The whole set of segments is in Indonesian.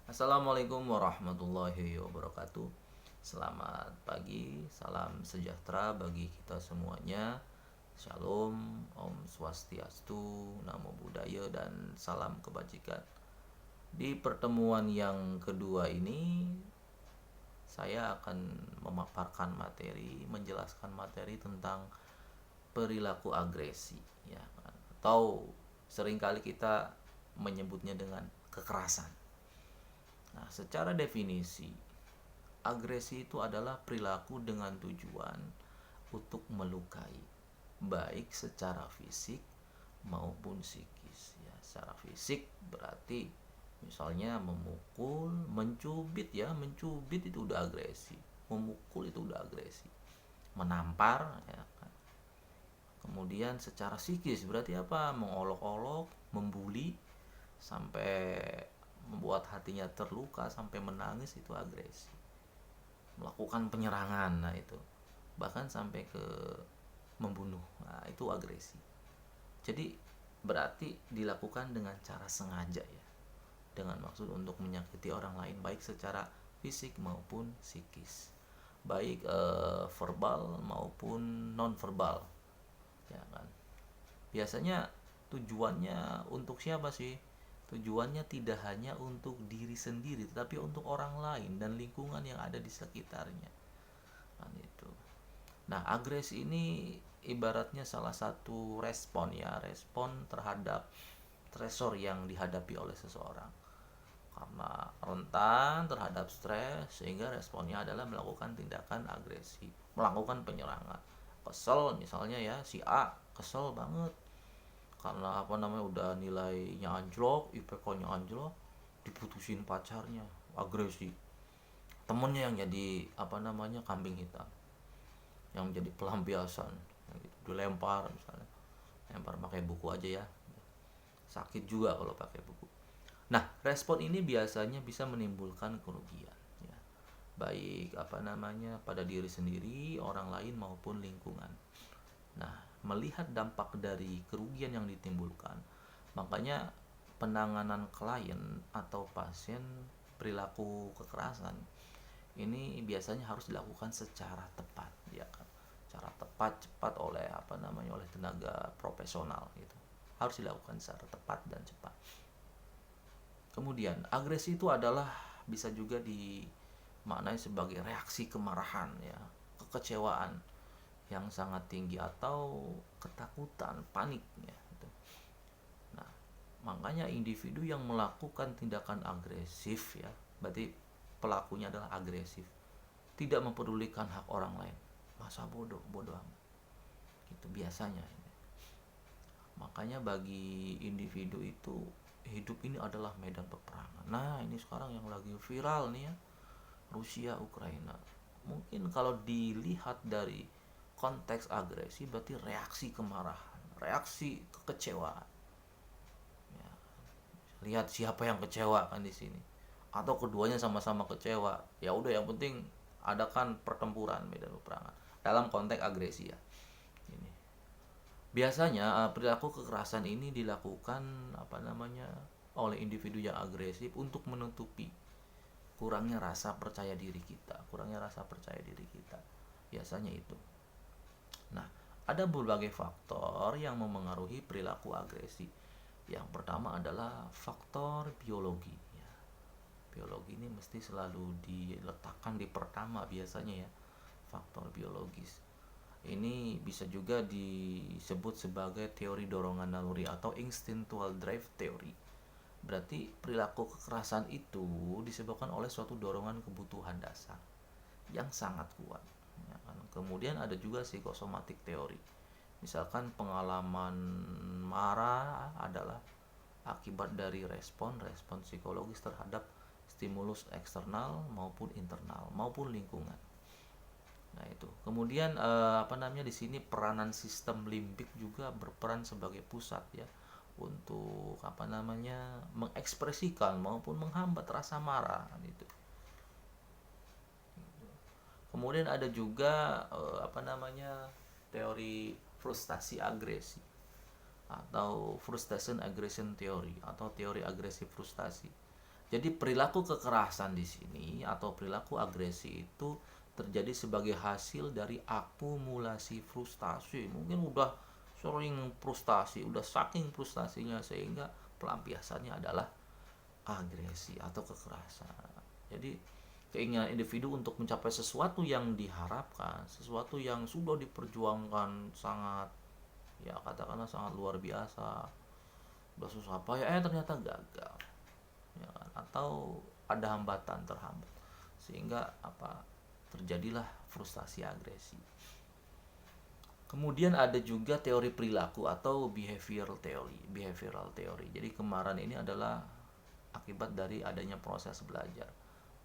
Assalamualaikum warahmatullahi wabarakatuh. Selamat pagi, salam sejahtera bagi kita semuanya. Shalom, Om Swastiastu, Namo Buddhaya, dan salam kebajikan. Di pertemuan yang kedua ini, saya akan memaparkan materi, menjelaskan materi tentang perilaku agresi, ya kan? Atau seringkali kita menyebutnya dengan kekerasan. Nah, secara definisi, agresi itu adalah perilaku dengan tujuan untuk melukai, baik secara fisik maupun psikis. Ya, secara fisik berarti misalnya memukul, mencubit, ya, mencubit itu udah agresi, memukul itu udah agresi, menampar, ya kan. Kemudian secara psikis berarti apa? Mengolok-olok, membuli sampai membuat hatinya terluka sampai menangis, itu agresi. Melakukan penyerangan, nah itu, bahkan sampai ke membunuh, nah itu agresi. Jadi berarti dilakukan dengan cara sengaja, ya, dengan maksud untuk menyakiti orang lain baik secara fisik maupun psikis, baik verbal maupun non verbal, ya kan. Biasanya tujuannya untuk siapa sih? Tujuannya tidak hanya untuk diri sendiri, tetapi untuk orang lain dan lingkungan yang ada di sekitarnya. Kan itu. Nah, agresi ini ibaratnya salah satu respon, ya, respon terhadap stresor yang dihadapi oleh seseorang. Karena rentan terhadap stres, sehingga responnya adalah melakukan tindakan agresi, melakukan penyerangan. Kesel misalnya, ya, si A kesel banget karena udah nilainya anjlok, IPK-nya anjlok, diputusin pacarnya, agresi. Temennya yang jadi kambing hitam, yang menjadi pelampiasan, gitu. Dilempar misalnya, lempar pakai buku aja, ya, sakit juga kalau pakai buku. Nah, respon ini biasanya bisa menimbulkan kerugian, ya, baik pada diri sendiri, orang lain maupun lingkungan. Nah, melihat dampak dari kerugian yang ditimbulkan, makanya penanganan klien atau pasien perilaku kekerasan ini biasanya harus dilakukan secara tepat, ya kan. Secara tepat, cepat, oleh tenaga profesional, gitu. Harus dilakukan secara tepat dan cepat. Kemudian, agresi itu adalah bisa juga dimaknai sebagai reaksi kemarahan, ya, kekecewaan yang sangat tinggi atau ketakutan, panik, ya, gitu. Nah, makanya individu yang melakukan tindakan agresif, ya, berarti pelakunya adalah agresif, tidak mempedulikan hak orang lain. Masa bodoh, bodoh amat. Itu biasanya. Makanya bagi individu itu, hidup ini adalah medan peperangan. Nah, ini sekarang yang lagi viral nih, ya, Rusia Ukraina. Mungkin kalau dilihat dari konteks agresi berarti reaksi kemarahan, reaksi kekecewaan. Ya, lihat siapa yang kecewa kan di sini. Atau keduanya sama-sama kecewa. Ya udah, yang penting adakan pertempuran, medan peperangan dalam konteks agresi, ya. Ini. Biasanya perilaku kekerasan ini dilakukan oleh individu yang agresif untuk menutupi kurangnya rasa percaya diri kita, biasanya itu. Nah, ada berbagai faktor yang memengaruhi perilaku agresi. Yang pertama adalah faktor biologi, ya. Biologi ini mesti selalu diletakkan di pertama biasanya, ya, faktor biologis. Ini bisa juga disebut sebagai teori dorongan naluri atau instinctual drive theory. Berarti perilaku kekerasan itu disebabkan oleh suatu dorongan kebutuhan dasar yang sangat kuat, ya kan? Kemudian ada juga psikosomatik teori. Misalkan pengalaman marah adalah akibat dari respon psikologis terhadap stimulus eksternal maupun internal maupun lingkungan. Nah, itu. Kemudian di sini peranan sistem limbik juga berperan sebagai pusat, ya, untuk mengekspresikan maupun menghambat rasa marah, gitu. Kemudian ada juga teori frustasi agresi atau frustration aggression theory atau teori agresi frustasi. Jadi perilaku kekerasan di sini atau perilaku agresi itu terjadi sebagai hasil dari akumulasi frustasi. Mungkin udah sering frustasi, udah saking frustasinya sehingga pelampiasannya adalah agresi atau kekerasan. Jadi keinginan individu untuk mencapai sesuatu yang diharapkan, sesuatu yang sudah diperjuangkan sangat, ya katakanlah sangat luar biasa, udah susah payah, ternyata gagal, ya kan? Atau ada hambatan terhambat sehingga apa, terjadilah frustasi agresi. Kemudian ada juga teori perilaku atau behavioral theory. Jadi kemarin ini adalah akibat dari adanya proses belajar,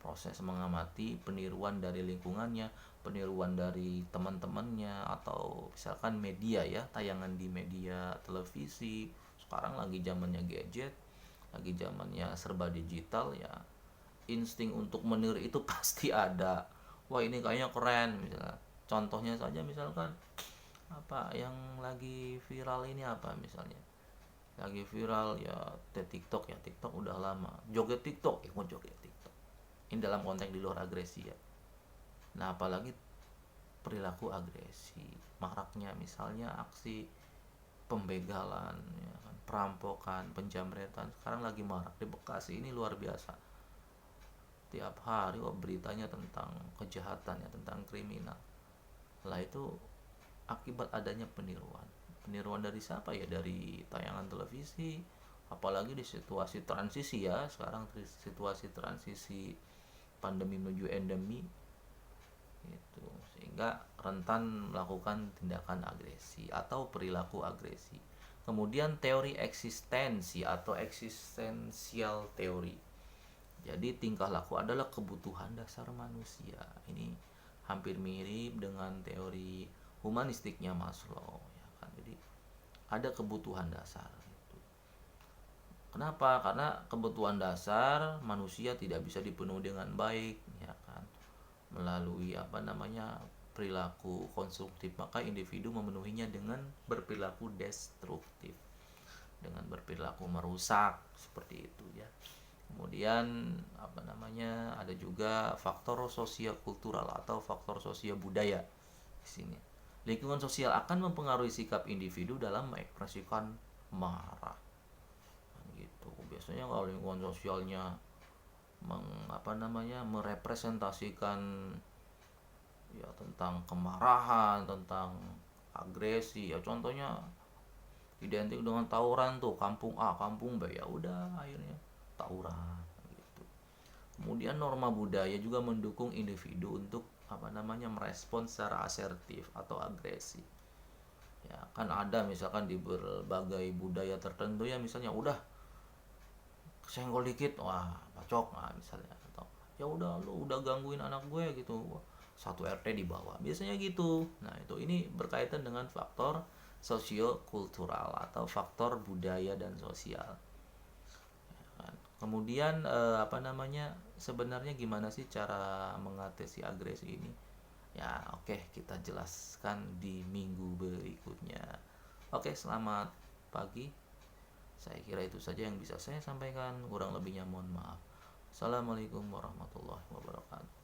proses mengamati peniruan dari lingkungannya, peniruan dari teman-temannya, atau misalkan media ya, tayangan di media televisi. Sekarang lagi zamannya gadget, lagi zamannya serba digital ya, insting untuk meniru itu pasti ada. Wah ini kayaknya keren misalnya. Contohnya saja misalkan apa yang lagi viral ini, apa misalnya lagi viral ya, TikTok ya, TikTok udah lama joget TikTok, mau joget TikTok ini dalam konteks di luar agresi ya. Nah apalagi perilaku agresi, maraknya misalnya aksi pembegalan ya kan, perampokan, penjamretan sekarang lagi marak di Bekasi ini luar biasa. Tiap hari beritanya tentang kejahatan ya, tentang kriminal. Lah itu akibat adanya peniruan. Peniruan dari siapa ya? Dari tayangan televisi, apalagi di situasi transisi ya, sekarang situasi transisi pandemi menuju endemi itu, sehingga rentan melakukan tindakan agresi atau perilaku agresi. Kemudian teori eksistensi atau eksistensial teori. Jadi tingkah laku adalah kebutuhan dasar manusia. Ini hampir mirip dengan teori humanistiknya Maslow ya kan. Jadi ada kebutuhan dasar itu. Kenapa? Karena kebutuhan dasar manusia tidak bisa dipenuhi dengan baik ya kan, melalui apa namanya perilaku konstruktif, maka individu memenuhinya dengan berperilaku destruktif, dengan berperilaku merusak seperti itu ya. Kemudian apa namanya, ada juga faktor sosial kultural atau faktor sosial budaya di sini. Lingkungan sosial akan mempengaruhi sikap individu dalam mengekspresikan marah. Gitu. Biasanya kalau lingkungan sosialnya merepresentasikan ya tentang kemarahan, tentang agresi ya, contohnya identik dengan tawuran tuh, kampung A kampung B, ya udah akhirnya tawuran gitu. Kemudian norma budaya juga mendukung individu untuk apa namanya merespon secara asertif atau agresi ya kan. Ada misalkan di berbagai budaya tertentu ya, misalnya udah senggol dikit wah bacok, nah misalnya, atau ya udah lu udah gangguin anak gue gitu, satu RT di bawah biasanya gitu. Nah itu, ini berkaitan dengan faktor sosiokultural atau faktor budaya dan sosial. Kemudian apa namanya, sebenarnya gimana sih cara mengatasi agresi ini? Ya oke, kita jelaskan di minggu berikutnya. Oke, selamat pagi. Saya kira itu saja yang bisa saya sampaikan. Kurang lebihnya mohon maaf. Assalamualaikum warahmatullahi wabarakatuh.